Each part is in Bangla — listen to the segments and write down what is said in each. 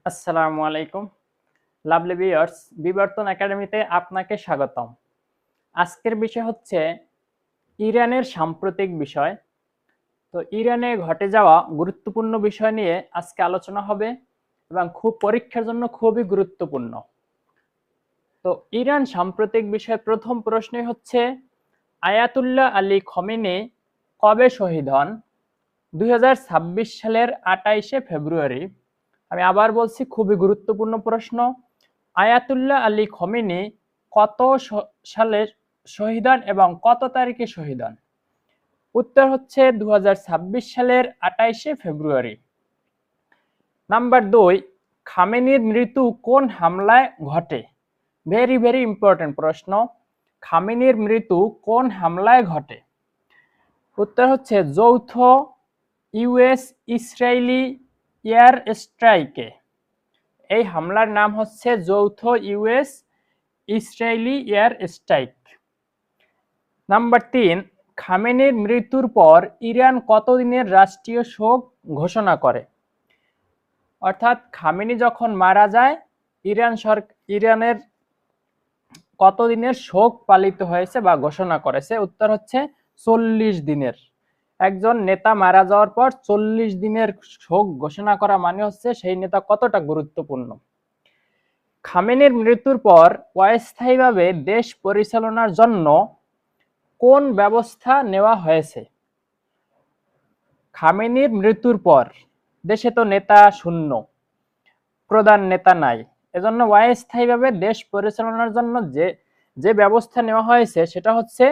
আসসালামু আলাইকুম লাভলি ভিউয়ার্স, বিবর্তন একাডেমিতে আপনাকে স্বাগতম। আজকের বিষয় হচ্ছে ইরানের সাম্প্রতিক বিষয়। তো ইরানে ঘটে যাওয়া গুরুত্বপূর্ণ বিষয় নিয়ে আজকে আলোচনা হবে এবং পরীক্ষার জন্য খুবই গুরুত্বপূর্ণ। তো ইরান সাম্প্রতিক বিষয়ে প্রথম প্রশ্নই হচ্ছে আয়াতুল্লাহ আলী খমেনি কবে শহীদ হন? 2026 সালের 28শে ফেব্রুয়ারি। আমি আবার বলছি, খুবই গুরুত্বপূর্ণ প্রশ্ন। আয়াতুল্লাহ আলী খমেনি কত সালে শহীদ হন এবং কত তারিখে শহীদ হন? উত্তর হচ্ছে 2026 সালের 28শে ফেব্রুয়ারি। নাম্বার 2, খামেনির মৃত্যু কোন হামলায় ঘটে? ভেরি ভেরি ইম্পর্টেন্ট প্রশ্ন। খামেনির মৃত্যু কোন হামলায় ঘটে? উত্তর হচ্ছে যৌথ ইউএস ইসরায়েলি এয়ার স্ট্রাইকে। এই হামলার নাম হচ্ছে যৌথ US Israeli air strike. Number 3, খামেনির মৃত্যুর পর ইরান কতদিনের রাষ্ট্রীয় শোক ঘোষণা করে? অর্থাৎ খামেনি যখন মারা যায় ইরানের কতদিনের শোক পালিত হয়েছে বা ঘোষণা করেছে? উত্তর হচ্ছে 40 দিনের। একজন নেতা মারা যাওয়ার পর 40 দিনের শোক ঘোষণা করা মানে হচ্ছে সেই নেতা কতটা গুরুত্বপূর্ণ। খামেনির মৃত্যুর পর অস্থায়ীভাবে দেশ পরিচালনার জন্য কোন ব্যবস্থা নেওয়া হয়েছে? খামেনির মৃত্যুর পর দেশে তো নেতা শূন্য, প্রধান নেতা নাই, এজন্য অস্থায়ীভাবে দেশ পরিচালনার জন্য যে ব্যবস্থা নেওয়া হয়েছে সেটা হচ্ছে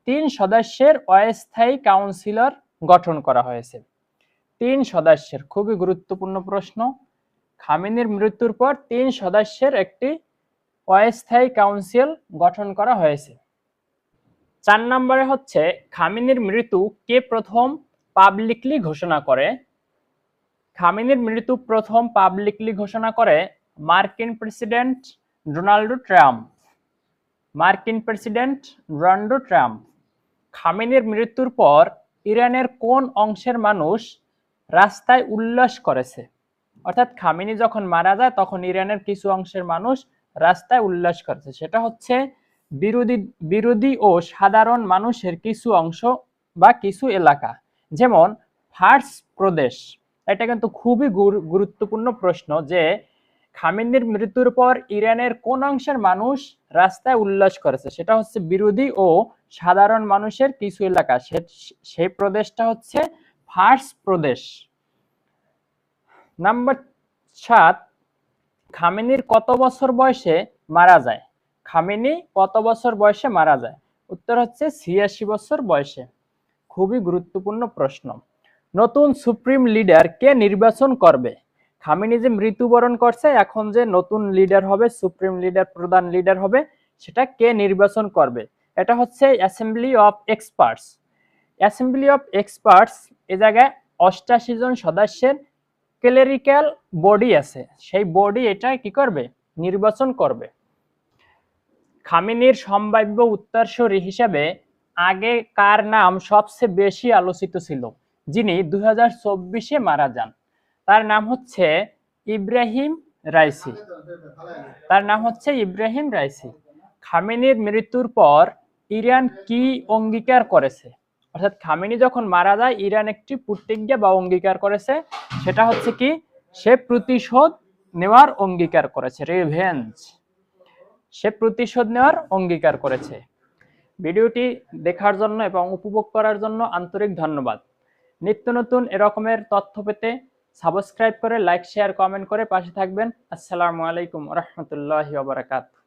3 সদস্যের অস্থায়ী কাউন্সিলর গঠন করা হয়েছে। 3 সদস্যের, খুবই গুরুত্বপূর্ণ প্রশ্ন। খামেনির মৃত্যুর পর 3 সদস্যের একটি অস্থায়ী কাউন্সিল গঠন করা হয়েছে। 4 নম্বরে হচ্ছে খামেনির মৃত্যু কে প্রথম পাবলিকলি ঘোষণা করে? খামেনির মৃত্যু প্রথম পাবলিকলি ঘোষণা করে মার্কিন প্রেসিডেন্ট ডোনাল্ড ট্রাম্প। মার্কিন প্রেসিডেন্ট ডোনাল্ড ট্রাম্প। খামেনির মৃত্যুর পর ইরানের কোন অংশের মানুষ রাস্তায় উল্লাস করেছে? অর্থাৎ খামেনি যখন মারা যায় তখন ইরানের কিছু অংশের মানুষ রাস্তায় উল্লাস করেছে, সেটা হচ্ছে বিরোধী ও সাধারণ মানুষের কিছু অংশ বা কিছু এলাকা, যেমন ফার্স প্রদেশ। এটা কিন্তু খুবই গুরুত্বপূর্ণ প্রশ্ন যে খামেনির মৃত্যুর পর ইরানের কোন অংশের মানুষ রাস্তায় উল্লাস করেছে? সেটা হচ্ছে বিরোধী ও সাধারণ মানুষের কিছু এলাকা, সেই প্রদেশটা হচ্ছে ফার্স প্রদেশ। নাম্বার 7, খামেনির কত বছর বয়সে মারা যায়? খামেনি কত বছর বয়সে মারা যায়? উত্তর হচ্ছে 86 বছর বয়সে। খুবই গুরুত্বপূর্ণ প্রশ্ন। নতুন সুপ্রিম লিডার কে নির্বাচন করবে? খামেনি যে মৃত্যুবরণ করছে, এখন যে নতুন লিডার হবে, সুপ্রিম লিডার, প্রধান লিডার হবে, সেটা কে নির্বাচন করবে? এটা হচ্ছে assembly of experts. Assembly of experts এ জায়গায় 88 জন সদস্যের ক্লেরিক্যাল বডি আছে, সেই বডি এটা কি করবে? নির্বাচন করবে। খামেনির সম্ভাব্য উত্তরসূরি হিসেবে আগে কার নাম সবচেয়ে বেশি আলোচিত ছিল, যিনি 2024-এ মারা যান? তার নাম হচ্ছে ইব্রাহিম রাইসি। তার নাম হচ্ছে ইব্রাহিম রাইসি। খামেনির মৃত্যুর পর ইরান কি অঙ্গীকার করেছে? অর্থাৎ খামেনি যখন মারা যায় ইরান একটি প্রতিজ্ঞা বা অঙ্গীকার করেছে, সেটা হচ্ছে কি? সে প্রতিশোধ নেওয়ার অঙ্গীকার করেছে, রিভেঞ্জ। সে প্রতিশোধ নেওয়ার অঙ্গীকার করেছে। ভিডিওটি দেখার জন্য এবং উপভোগ করার জন্য আন্তরিক ধন্যবাদ। নিত্য নতুন এরকমের তথ্য পেতে সাবস্ক্রাইব করে, লাইক, শেয়ার, কমেন্ট করে পাশে থাকবেন। আসসালামু আলাইকুম ওয়া রাহমাতুল্লাহি ওয়া বারাকাতুহু।